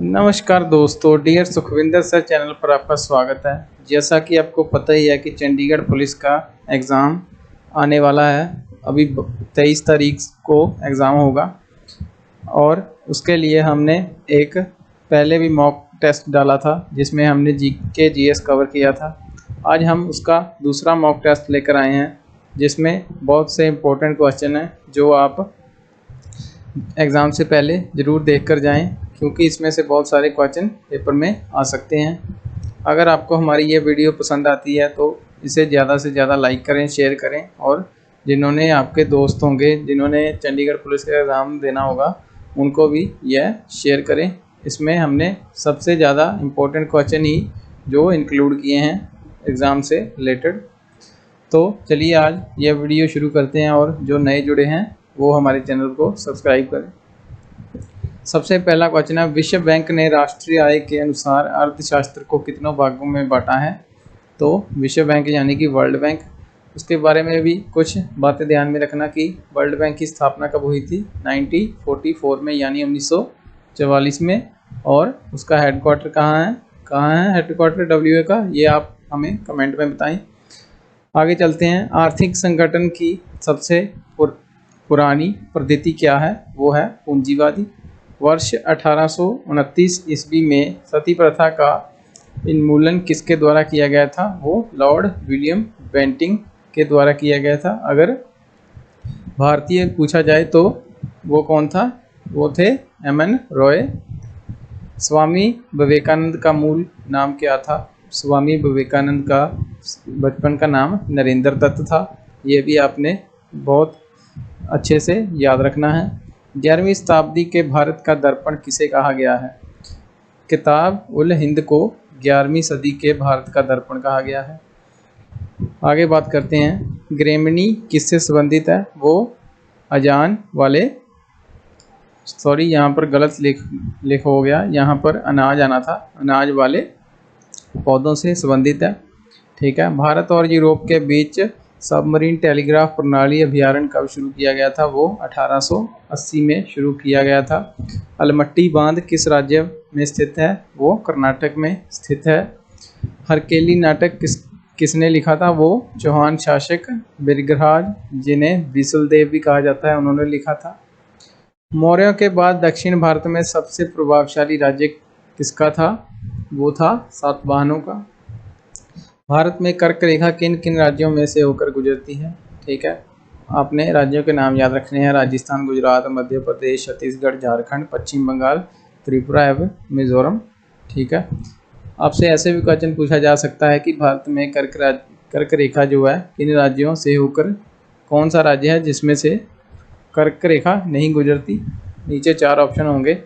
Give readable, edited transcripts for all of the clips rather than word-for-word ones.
नमस्कार दोस्तों, dear Sukhvinder sir channel पर आपका स्वागत है। जैसा कि आपको पता ही है कि चंडीगढ़ पुलिस का एग्ज़ाम आने वाला है। अभी 23 तारीख को एग्ज़ाम होगा और उसके लिए हमने एक पहले भी मॉक टेस्ट डाला था जिसमें हमने जीके जीएस कवर किया था। आज हम उसका दूसरा मॉक टेस्ट लेकर आए हैं जिसमें बहुत से इम्पोर्टेंट क्वेश्चन हैं जो आप एग्ज़ाम से पहले ज़रूर देख कर जाएँ, क्योंकि इसमें से बहुत सारे क्वेश्चन पेपर में आ सकते हैं। अगर आपको हमारी ये वीडियो पसंद आती है तो इसे ज़्यादा से ज़्यादा लाइक करें, शेयर करें और जिन्होंने आपके दोस्त होंगे जिन्होंने चंडीगढ़ पुलिस का एग्ज़ाम देना होगा उनको भी यह शेयर करें। इसमें हमने सबसे ज़्यादा इम्पोर्टेंट क्वेश्चन ही जो इंक्लूड किए हैं एग्ज़ाम से रिलेटेड। तो चलिए आज यह वीडियो शुरू करते हैं और जो नए जुड़े हैं वो हमारे चैनल को सब्सक्राइब करें। सबसे पहला क्वेश्चन है, विश्व बैंक ने राष्ट्रीय आय के अनुसार अर्थशास्त्र को कितनों भागों में बांटा है? तो विश्व बैंक यानी कि वर्ल्ड बैंक, उसके बारे में भी कुछ बातें ध्यान में रखना कि वर्ल्ड बैंक की स्थापना कब हुई थी? 1944 में यानी 1944 में। और उसका हेडक्वार्टर कहाँ है हेडक्वार्टर डब्ल्यूए का, ये आप हमें कमेंट में बताएं। आगे चलते हैं, आर्थिक संगठन की सबसे पुरानी पद्धति क्या है? वो है पूंजीवादी। वर्ष 1829 ईस्वी में सती प्रथा का उन्मूलन किसके द्वारा किया गया था? वो लॉर्ड विलियम बेंटिंग के द्वारा किया गया था। अगर भारतीय पूछा जाए तो वो कौन था? वो थे एमएन रॉय। स्वामी विवेकानंद का मूल नाम क्या था? स्वामी विवेकानंद का बचपन का नाम नरेंद्र दत्त था। ये भी आपने बहुत अच्छे से याद रखना है। 11वीं शताब्दी के भारत का दर्पण किसे कहा गया है? किताब उल हिंद को 11वीं सदी के भारत का दर्पण कहा गया है। आगे बात करते हैं, ग्रामीणी किससे संबंधित है? वो अजान वाले, सॉरी यहाँ पर गलत लिख हो गया, यहाँ पर अनाज आना था, अनाज वाले पौधों से संबंधित है। ठीक है। भारत और यूरोप के बीच सबमरीन टेलीग्राफ प्रणाली अभियान कब शुरू किया गया था? वो 1880 में शुरू किया गया था। अलमट्टी बांध किस राज्य में स्थित है? वो कर्नाटक में स्थित है। हरकेली नाटक किसने लिखा था? वो चौहान शासक बिरगराज, जिन्हें बिसुलदेव भी कहा जाता है, उन्होंने लिखा था। मौर्यों के बाद दक्षिण भारत में सबसे प्रभावशाली राज्य किसका था? वो था सातवाहनों का। भारत में कर्क रेखा किन किन राज्यों में से होकर गुजरती है? ठीक है, आपने राज्यों के नाम याद रखने हैं, राजस्थान, गुजरात, मध्य प्रदेश, छत्तीसगढ़, झारखंड, पश्चिम बंगाल, त्रिपुरा एवं मिजोरम। ठीक है। आपसे ऐसे भी क्वेश्चन पूछा जा सकता है कि भारत में कर्क रेखा जो है किन राज्यों से होकर, कौन सा राज्य है जिसमें से कर्क रेखा नहीं गुजरती? नीचे 4 ऑप्शन होंगे,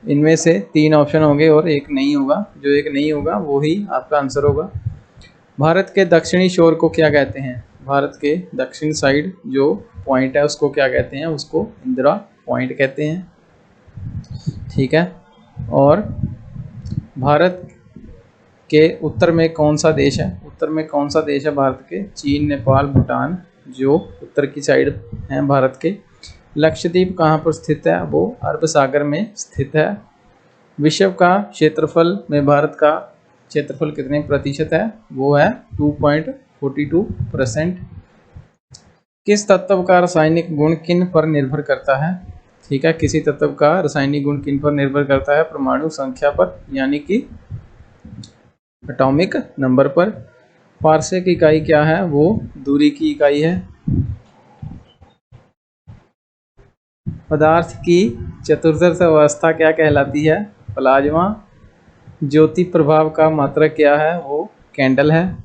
इनमें से 3 ऑप्शन होंगे और एक नहीं होगा। जो एक नहीं होगा वो ही आपका आंसर होगा। भारत के दक्षिणी शोर को क्या कहते हैं? भारत के दक्षिण साइड जो पॉइंट है उसको क्या कहते हैं? उसको इंदिरा पॉइंट कहते हैं। ठीक है। और भारत के उत्तर में कौन सा देश है? उत्तर में कौन सा देश है भारत के? चीन, नेपाल, भूटान जो उत्तर की साइड हैं भारत के। लक्षद्वीप कहाँ पर स्थित है? वो अरब सागर में स्थित है। विश्व का क्षेत्रफल में भारत का क्षेत्रफल कितने प्रतिशत है? वो है 2.42%। किस तत्व का रासायनिक गुण किन पर निर्भर करता है? ठीक है, किसी तत्व का रासायनिक गुण किन पर निर्भर करता है? परमाणु संख्या पर, यानी कि एटॉमिक नंबर पर। पारसेक इकाई क्या है? वो दूरी की इकाई है। पदार्थ की चतुर्दश अवस्था क्या कहलाती है? प्लाज्मा। ज्योति प्रभाव का मात्रक क्या है? वो कैंडल है।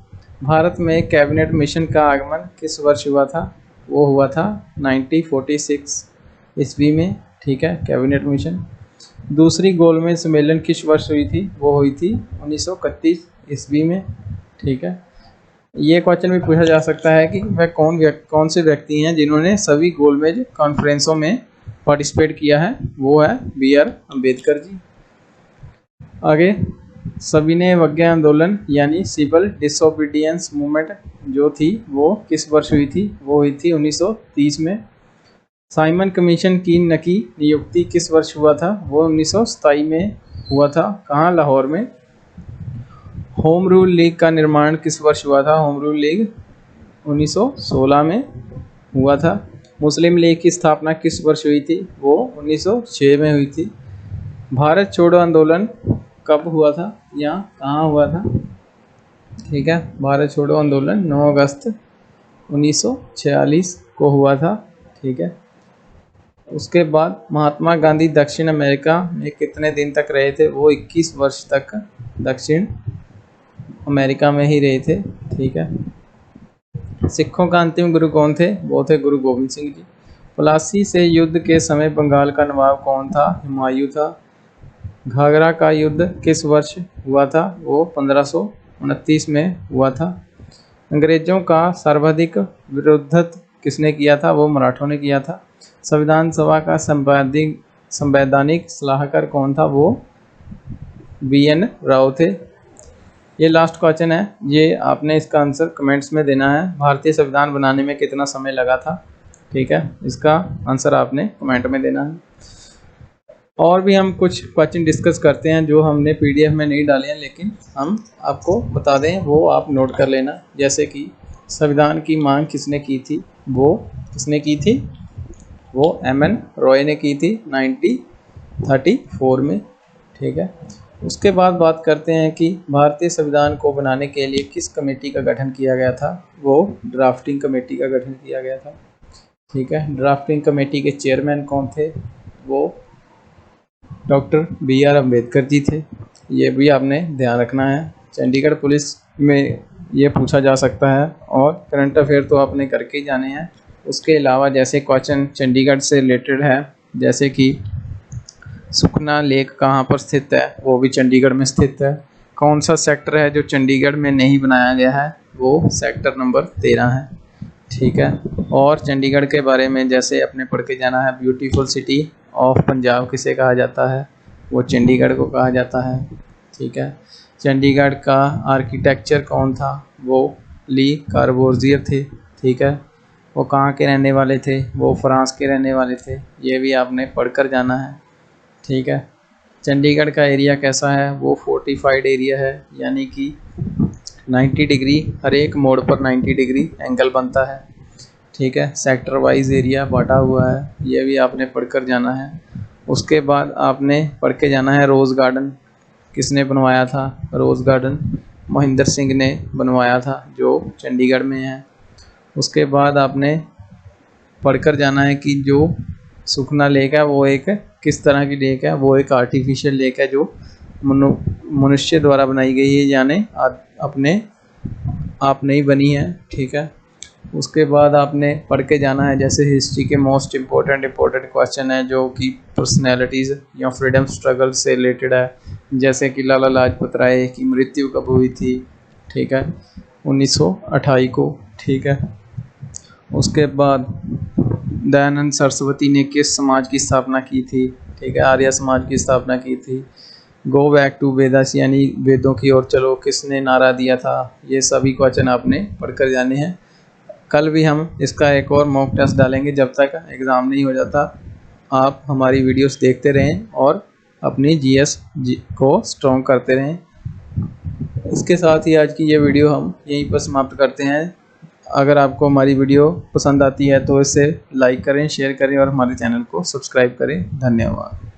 भारत में कैबिनेट मिशन का आगमन किस वर्ष हुआ था? वो हुआ था 1946 ईस्वी में। ठीक है, कैबिनेट मिशन। दूसरी गोलमेज सम्मेलन किस वर्ष हुई थी? वो हुई थी 1931 ईस्वी में। ठीक है। ये क्वेश्चन भी पूछा जा सकता है कि वह कौन से व्यक्ति हैं जिन्होंने सभी गोलमेज कॉन्फ्रेंसों में पार्टिसिपेट किया है? वो है BR अम्बेडकर जी। आगे, सविनय अवज्ञा आंदोलन यानी सिविल डिसोबीडियंस मूवमेंट जो थी वो किस वर्ष हुई थी? वो हुई थी 1930 में। साइमन कमीशन की नियुक्ति किस वर्ष हुआ था? वो 1927 में हुआ था, कहाँ, लाहौर में। होम रूल लीग का निर्माण किस वर्ष हुआ था? होम रूल लीग 1916 में हुआ था। मुस्लिम लीग की स्थापना किस वर्ष हुई थी? वो 1906 में हुई थी। भारत छोड़ो आंदोलन कब हुआ था या कहाँ हुआ था? ठीक है, भारत छोड़ो आंदोलन 9 अगस्त 1946 को हुआ था। ठीक है, उसके बाद महात्मा गांधी दक्षिण अमेरिका में कितने दिन तक रहे थे? वो 21 वर्ष तक दक्षिण अमेरिका में ही रहे थे। ठीक है, सिखों का अंतिम गुरु कौन थे? वो थे गुरु गोबिंद सिंह जी। प्लासी से युद्ध के समय बंगाल का नवाब कौन था? हुमायूं था। घाघरा का युद्ध किस वर्ष हुआ था? वो 1529 में हुआ था। अंग्रेजों का सर्वाधिक विरोध किसने किया था? वो मराठों ने किया था। संविधान सभा का संवैधानिक सलाहकार कौन था? वो BN राव थे। ये लास्ट क्वेश्चन है, ये आपने इसका आंसर कमेंट्स में देना है। भारतीय संविधान बनाने में कितना समय लगा था? ठीक है, इसका आंसर आपने कमेंट में देना है। और भी हम कुछ क्वेश्चन डिस्कस करते हैं जो हमने PDF में नहीं डाले हैं, लेकिन हम आपको बता दें, वो आप नोट कर लेना। जैसे कि संविधान की मांग किसने की थी? वो किसने की थी? वो MN रॉय ने की थी 1934 में। ठीक है, उसके बाद बात करते हैं कि भारतीय संविधान को बनाने के लिए किस कमेटी का गठन किया गया था? वो ड्राफ्टिंग कमेटी का गठन किया गया था। ठीक है, ड्राफ्टिंग कमेटी के चेयरमैन कौन थे? वो डॉक्टर BR अम्बेडकर जी थे। ये भी आपने ध्यान रखना है, चंडीगढ़ पुलिस में ये पूछा जा सकता है। और करंट अफेयर तो आपने करके ही जाने हैं। उसके अलावा जैसे क्वेश्चन चंडीगढ़ से रिलेटेड है, जैसे कि सुखना लेक कहाँ पर स्थित है? वो भी चंडीगढ़ में स्थित है। कौन सा सेक्टर है जो चंडीगढ़ में नहीं बनाया गया है? वो सेक्टर नंबर 13 है। ठीक है, और चंडीगढ़ के बारे में जैसे अपने पढ़ के जाना है, ब्यूटीफुल सिटी ऑफ पंजाब किसे कहा जाता है? वो चंडीगढ़ को कहा जाता है। ठीक है, चंडीगढ़ का आर्किटेक्चर कौन था? वो ली कार्बोजियर थे। ठीक है, वो कहाँ के रहने वाले थे? वो फ्रांस के रहने वाले थे। ये भी आपने पढ़कर जाना है। ठीक है, चंडीगढ़ का एरिया कैसा है? वो फोर्टिफाइड एरिया है, यानी कि 90 डिग्री, हर एक मोड़ पर 90 डिग्री एंगल बनता है। ठीक है, सेक्टर वाइज एरिया बांटा हुआ है, ये भी आपने पढ़कर जाना है। उसके बाद आपने पढ़ के जाना है रोज़ गार्डन किसने बनवाया था? रोज़ गार्डन मोहिंदर सिंह ने बनवाया था, जो चंडीगढ़ में है। उसके बाद आपने पढ़कर जाना है कि जो सुखना लेक है वो एक किस तरह की लेक है? वो एक आर्टिफिशियल लेक है जो मनुष्य द्वारा बनाई गई है, यानी अपने आप नहीं बनी है। ठीक है, उसके बाद आपने पढ़ के जाना है जैसे हिस्ट्री के मोस्ट इम्पोर्टेंट क्वेश्चन है जो कि पर्सनैलिटीज़ या फ्रीडम स्ट्रगल से रिलेटेड है, जैसे कि लाला लाजपत राय की मृत्यु कब हुई थी? ठीक है, 1928 को। ठीक है, उसके बाद दयानंद सरस्वती ने किस समाज की स्थापना की थी? ठीक है, आर्य समाज की स्थापना की थी। गो बैक टू वेदास यानी वेदों की ओर चलो किसने नारा दिया था? ये सभी क्वेश्चन आपने पढ़कर जाने हैं। कल भी हम इसका एक और मॉक टेस्ट डालेंगे, जब तक एग्ज़ाम नहीं हो जाता। आप हमारी वीडियोस देखते रहें और अपनी GS को स्ट्रॉन्ग करते रहें। इसके साथ ही आज की ये वीडियो हम यहीं पर समाप्त करते हैं। अगर आपको हमारी वीडियो पसंद आती है तो इसे लाइक करें, शेयर करें और हमारे चैनल को सब्सक्राइब करें। धन्यवाद।